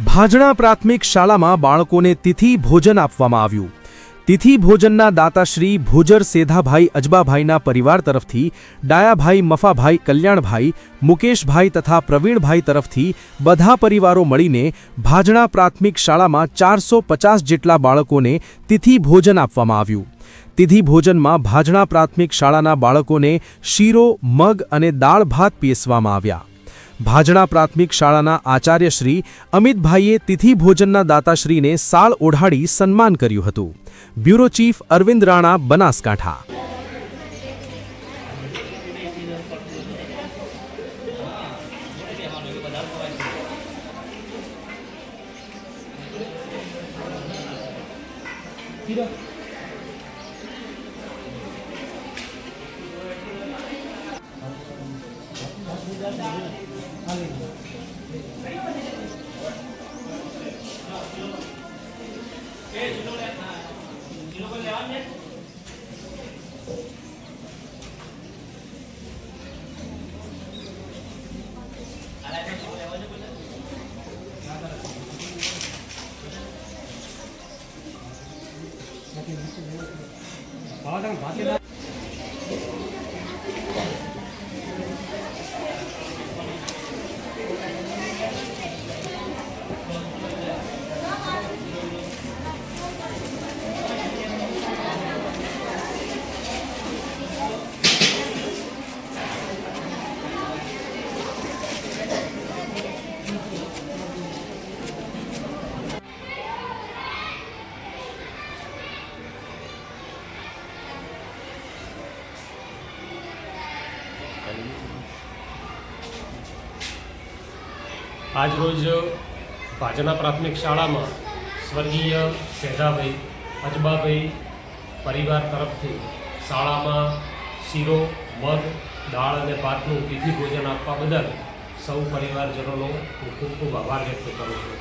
ભાજણા પ્રાથમિક શાળામાં બાળકોને તિથિ ભોજન આપવામાં આવ્યું। તિથિ ભોજનના દાતાશ્રી ભોજર સેધાભાઈ અજબાભાઈના પરિવાર તરફથી ડાયાભાઈ મફાભાઈ કલ્યાણભાઈ મુકેશભાઈ તથા પ્રવીણભાઈ તરફથી બધા પરિવારો મળીને ભાજણા પ્રાથમિક શાળામાં 450 જેટલા બાળકોને તિથિ ભોજન આપવામાં આવ્યું। તિથિ ભોજનમાં ભાજણા પ્રાથમિક શાળાના બાળકોને શીરો મગ અને દાળ ભાત પીરસવામાં આવ્યા। ભાજણા પ્રાથમિક શાળાના આચાર્ય શ્રી અમિતભાઈએ તિથિ ભોજનના દાતાશ્રીને સાલ ઓઢાડી સન્માન કર્યું હતું। Bureau chief Arvind Rana, Banaskantha. आज रोज भाजना प्राथमिक शाला में स्वर्गीय सेधाभाई अजबाभाई परिवार तरफ थी शाला में शीरो मग दाळ अने भातनु तिथि भोजन आपवा बदल सौ परिवारजनों खूब खूब आभार व्यक्त करूँ छूँ।